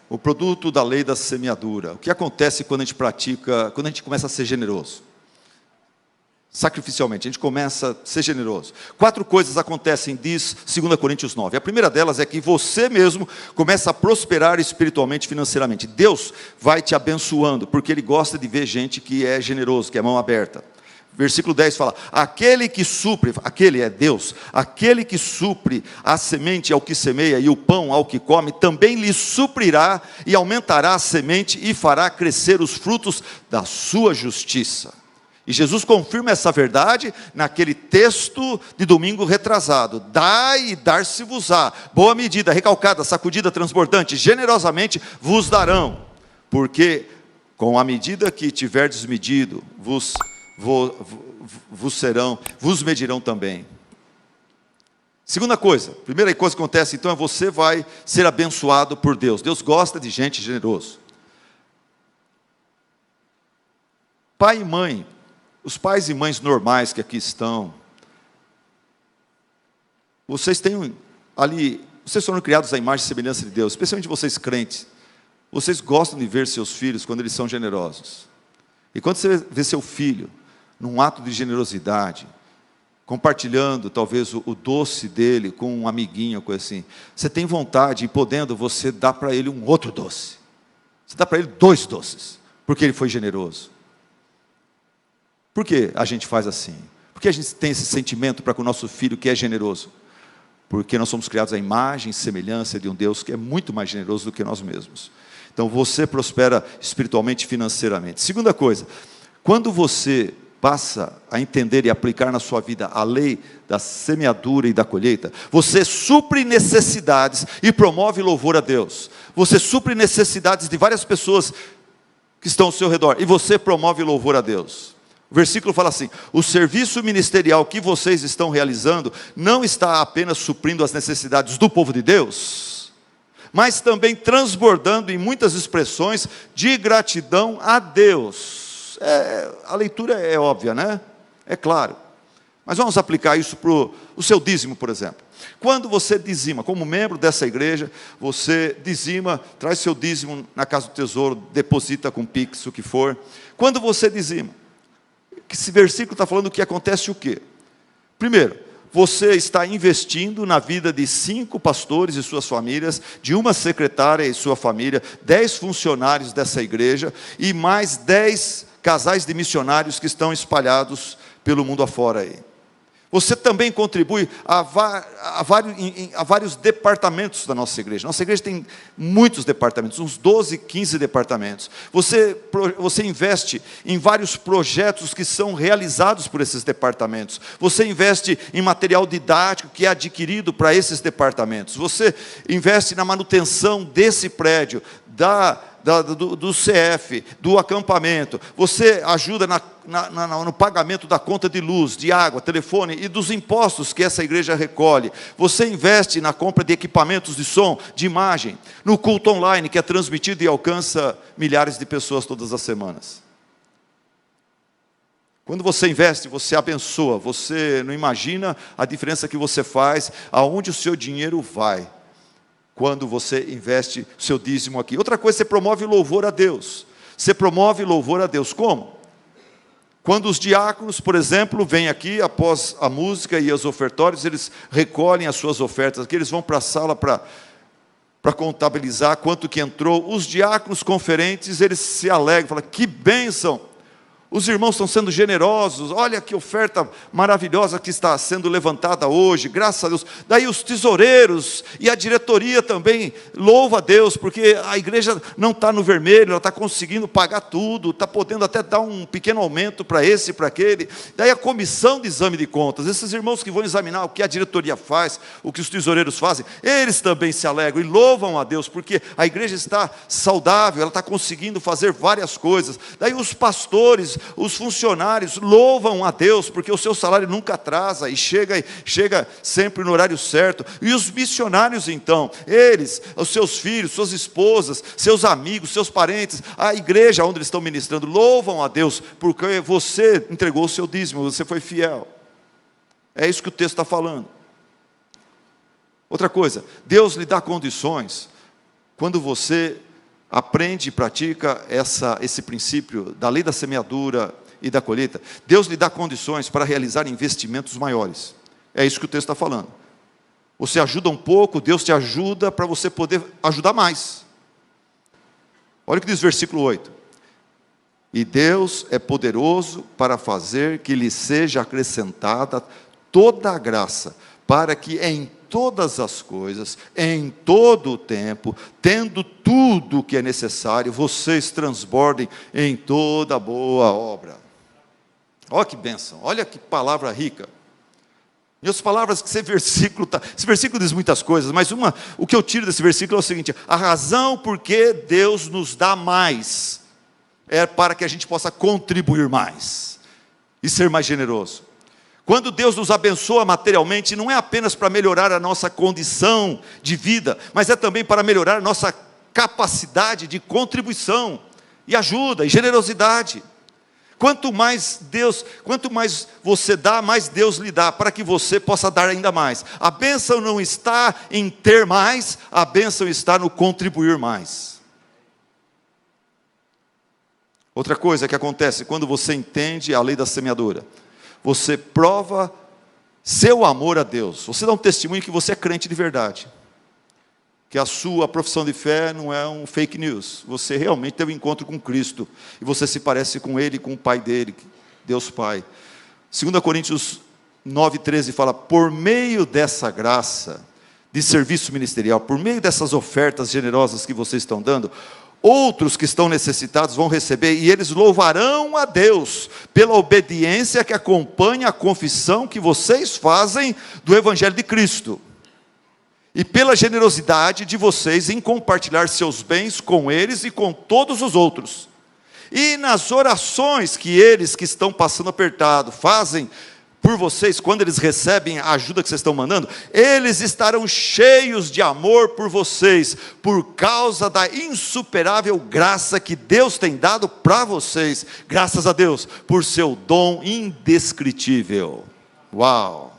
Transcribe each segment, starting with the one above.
o produto da lei da semeadura. O que acontece quando a gente começa a ser generoso? Sacrificialmente, a gente começa a ser generoso. 4 coisas acontecem, diz 2 Coríntios 9. A primeira delas é que você mesmo começa a prosperar espiritualmente, financeiramente. Deus vai te abençoando, porque Ele gosta de ver gente que é generoso, que é mão aberta. Versículo 10 fala, aquele que supre, aquele é Deus, aquele que supre a semente ao que semeia e o pão ao que come, também lhe suprirá e aumentará a semente e fará crescer os frutos da sua justiça. E Jesus confirma essa verdade naquele texto de domingo retrasado. Dai e dar-se-vos-á, boa medida, recalcada, sacudida, transbordante, generosamente vos darão. Porque com a medida que tiverdes medido, vos medirão também. Segunda coisa, primeira coisa que acontece então é você vai ser abençoado por Deus. Deus gosta de gente generosa. Pai e mãe, os pais e mães normais que aqui estão, vocês têm ali, vocês foram criados à imagem e semelhança de Deus, especialmente vocês crentes. Vocês gostam de ver seus filhos quando eles são generosos. E quando você vê seu filho num ato de generosidade, compartilhando talvez o doce dele com um amiguinho, coisa assim, você tem vontade, e podendo, você dá para ele um outro doce. Você dá para ele 2 doces, porque ele foi generoso. Por que a gente faz assim? Por que a gente tem esse sentimento para com o nosso filho que é generoso? Porque nós somos criados à imagem e semelhança de um Deus que é muito mais generoso do que nós mesmos. Então você prospera espiritualmente e financeiramente. Segunda coisa, quando você passa a entender e aplicar na sua vida a lei da semeadura e da colheita, você supre necessidades e promove louvor a Deus. Você supre necessidades de várias pessoas que estão ao seu redor, e você promove louvor a Deus. O versículo fala assim, o serviço ministerial que vocês estão realizando, não está apenas suprindo as necessidades do povo de Deus, mas também transbordando em muitas expressões de gratidão a Deus. A leitura é óbvia, né? É claro. Mas vamos aplicar isso para o seu dízimo, por exemplo. Quando você dizima, como membro dessa igreja, você dizima, traz seu dízimo na casa do tesouro, deposita com Pix, o que for. Quando você dizima, que esse versículo está falando que acontece o quê? Primeiro, você está investindo na vida de 5 pastores e suas famílias, de uma secretária e sua família, 10 funcionários dessa igreja, e mais 10 casais de missionários que estão espalhados pelo mundo afora aí. Você também contribui a vários departamentos da nossa igreja. Nossa igreja tem muitos departamentos, uns 12, 15 departamentos. Você investe em vários projetos que são realizados por esses departamentos. Você investe em material didático que é adquirido para esses departamentos. Você investe na manutenção desse prédio, do CF, do acampamento. Você ajuda no pagamento da conta de luz, de água, telefone e dos impostos que essa igreja recolhe. Você investe na compra de equipamentos de som, de imagem, no culto online que é transmitido e alcança milhares de pessoas todas as semanas. Quando você investe, você abençoa. Você não imagina a diferença que você faz, aonde o seu dinheiro vai, quando você investe o seu dízimo aqui. Outra coisa, você promove louvor a Deus. Você promove louvor a Deus. Como? Quando os diáconos, por exemplo, vêm aqui, após a música e os ofertórios, eles recolhem as suas ofertas aqui, eles vão para a sala para contabilizar quanto que entrou. Os diáconos conferentes, eles se alegram, falam, que bênção! Os irmãos estão sendo generosos, olha que oferta maravilhosa que está sendo levantada hoje, graças a Deus. Daí os tesoureiros e a diretoria também louva a Deus, porque a igreja não está no vermelho, ela está conseguindo pagar tudo, está podendo até dar um pequeno aumento para esse e para aquele. Daí a comissão de exame de contas, esses irmãos que vão examinar o que a diretoria faz, o que os tesoureiros fazem, eles também se alegram e louvam a Deus, porque a igreja está saudável, ela está conseguindo fazer várias coisas. Daí os pastores, os funcionários louvam a Deus, porque o seu salário nunca atrasa, e chega sempre no horário certo. E os missionários então, eles, os seus filhos, suas esposas, seus amigos, seus parentes, a igreja onde eles estão ministrando, louvam a Deus, porque você entregou o seu dízimo, você foi fiel. É isso que o texto está falando. Outra coisa, Deus lhe dá condições, quando você aprende e pratica esse princípio da lei da semeadura e da colheita, Deus lhe dá condições para realizar investimentos maiores. É isso que o texto está falando. Você ajuda um pouco, Deus te ajuda para você poder ajudar mais. Olha o que diz o versículo 8. E Deus é poderoso para fazer que lhe seja acrescentada toda a graça, para que em todas as coisas, em todo o tempo, tendo tudo o que é necessário, vocês transbordem em toda boa obra. Olha que bênção, olha que palavra rica. Em outras palavras, esse versículo diz muitas coisas, mas o que eu tiro desse versículo é o seguinte: a razão por que Deus nos dá mais é para que a gente possa contribuir mais e ser mais generoso. Quando Deus nos abençoa materialmente, não é apenas para melhorar a nossa condição de vida, mas é também para melhorar a nossa capacidade de contribuição e ajuda e generosidade. Quanto mais você dá, mais Deus lhe dá, para que você possa dar ainda mais. A bênção não está em ter mais, a bênção está no contribuir mais. Outra coisa que acontece quando você entende a lei da semeadura, você prova seu amor a Deus. Você dá um testemunho que você é crente de verdade, que a sua profissão de fé não é um fake news. Você realmente teve um encontro com Cristo, e você se parece com Ele, com o Pai dele, Deus Pai. 2 Coríntios 9,13 fala: por meio dessa graça de serviço ministerial, por meio dessas ofertas generosas que vocês estão dando, outros que estão necessitados vão receber, e eles louvarão a Deus pela obediência que acompanha a confissão que vocês fazem do Evangelho de Cristo, e pela generosidade de vocês em compartilhar seus bens com eles e com todos os outros. E nas orações que eles que estão passando apertado fazem por vocês, quando eles recebem a ajuda que vocês estão mandando, eles estarão cheios de amor por vocês, por causa da insuperável graça que Deus tem dado para vocês. Graças a Deus por seu dom indescritível. Uau!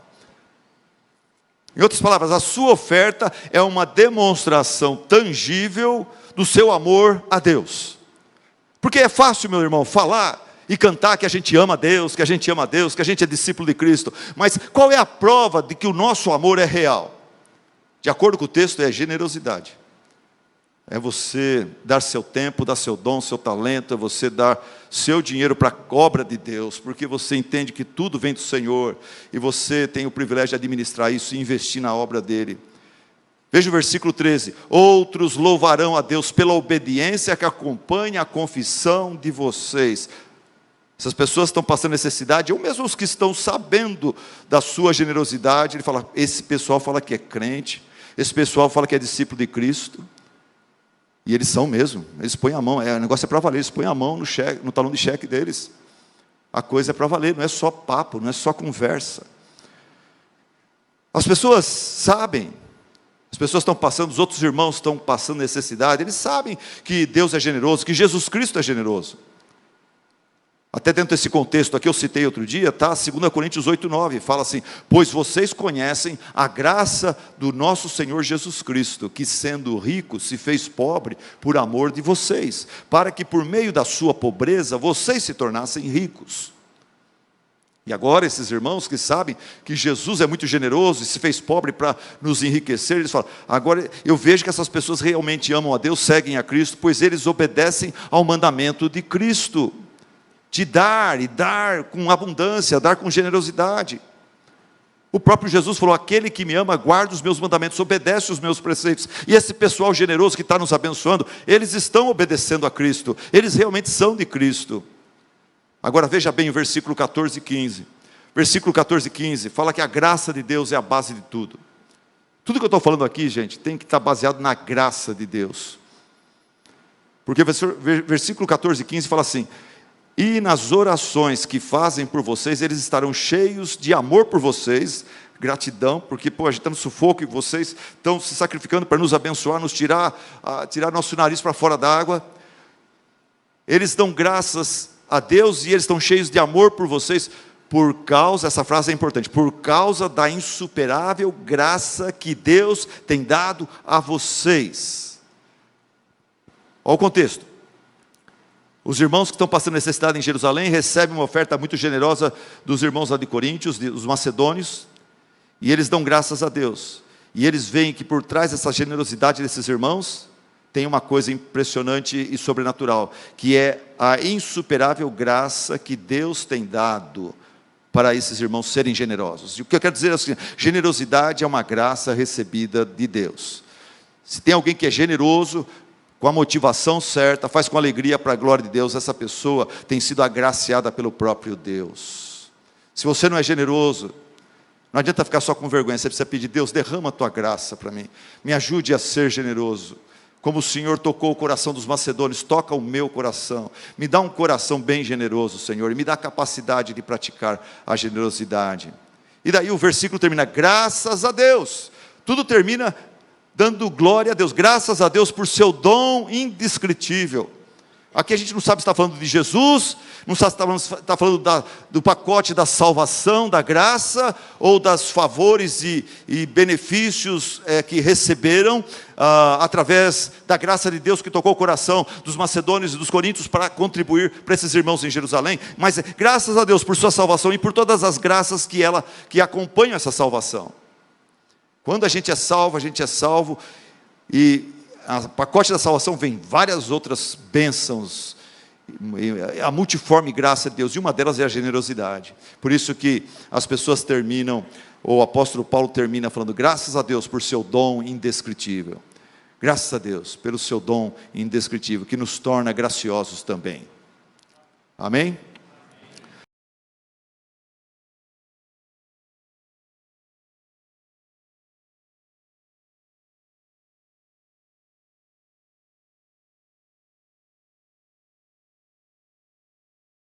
Em outras palavras, a sua oferta é uma demonstração tangível do seu amor a Deus. Porque é fácil, meu irmão, falar e cantar que a gente ama a Deus, que a gente ama a Deus, que a gente é discípulo de Cristo. Mas qual é a prova de que o nosso amor é real? De acordo com o texto, é generosidade. É você dar seu tempo, dar seu dom, seu talento, é você dar seu dinheiro para a obra de Deus, porque você entende que tudo vem do Senhor, e você tem o privilégio de administrar isso e investir na obra dele. Veja o versículo 13: outros louvarão a Deus pela obediência que acompanha a confissão de vocês. Essas pessoas estão passando necessidade, ou mesmo os que estão sabendo da sua generosidade, ele fala, esse pessoal fala que é crente, esse pessoal fala que é discípulo de Cristo. E eles são mesmo, eles põem a mão, o negócio é para valer, eles põem a mão no talão de cheque deles. A coisa é para valer, não é só papo, não é só conversa. As pessoas sabem, as pessoas estão passando, os outros irmãos estão passando necessidade, eles sabem que Deus é generoso, que Jesus Cristo é generoso. Até dentro desse contexto aqui, eu citei outro dia, tá? 2 Coríntios 8,9, fala assim, pois vocês conhecem a graça do nosso Senhor Jesus Cristo, que sendo rico, se fez pobre por amor de vocês, para que por meio da sua pobreza, vocês se tornassem ricos. E agora esses irmãos que sabem que Jesus é muito generoso e se fez pobre para nos enriquecer, eles falam, agora eu vejo que essas pessoas realmente amam a Deus, seguem a Cristo, pois eles obedecem ao mandamento de Cristo, de dar, e dar com abundância, dar com generosidade. O próprio Jesus falou, aquele que me ama, guarda os meus mandamentos, obedece os meus preceitos. E esse pessoal generoso que está nos abençoando, eles estão obedecendo a Cristo, eles realmente são de Cristo. Agora veja bem o versículo 14 e 15. Versículo 14 e 15, fala que a graça de Deus é a base de tudo. Tudo que eu estou falando aqui, gente, tem que estar baseado na graça de Deus. Porque versículo 14 e 15 fala assim, e nas orações que fazem por vocês, eles estarão cheios de amor por vocês, gratidão, porque a gente está no sufoco e vocês estão se sacrificando para nos abençoar, nos tirar nosso nariz para fora d'água. Eles dão graças a Deus e eles estão cheios de amor por vocês, por causa, essa frase é importante, por causa da insuperável graça que Deus tem dado a vocês. Olha o contexto. Os irmãos que estão passando necessidade em Jerusalém recebem uma oferta muito generosa dos irmãos lá de Coríntios, os macedônios, e eles dão graças a Deus. E eles veem que por trás dessa generosidade desses irmãos, tem uma coisa impressionante e sobrenatural, que é a insuperável graça que Deus tem dado para esses irmãos serem generosos. E o que eu quero dizer é assim: generosidade é uma graça recebida de Deus. Se tem alguém que é generoso, com a motivação certa, faz com alegria para a glória de Deus, essa pessoa tem sido agraciada pelo próprio Deus. Se você não é generoso, não adianta ficar só com vergonha, você precisa pedir: Deus, derrama a tua graça para mim, me ajude a ser generoso. Como o Senhor tocou o coração dos macedônios, toca o meu coração, me dá um coração bem generoso, Senhor, e me dá a capacidade de praticar a generosidade. E daí o versículo termina: graças a Deus. Tudo termina dando glória a Deus, graças a Deus por seu indescritível. Aqui a gente não sabe se está falando de Jesus, não sabe se está falando do pacote da salvação, da graça, ou das favores e benefícios que receberam através da graça de Deus que tocou o coração dos macedônios e dos coríntios para contribuir para esses irmãos em Jerusalém. Mas graças a Deus por sua salvação e por todas as graças que acompanham essa salvação. Quando a gente é salvo e o pacote da salvação vem várias outras bênçãos, a multiforme graça de Deus, e uma delas é a generosidade. Por isso que as pessoas terminam, ou o apóstolo Paulo termina falando: graças a Deus por seu dom indescritível. Graças a Deus pelo seu dom indescritível, que nos torna graciosos também. Amém?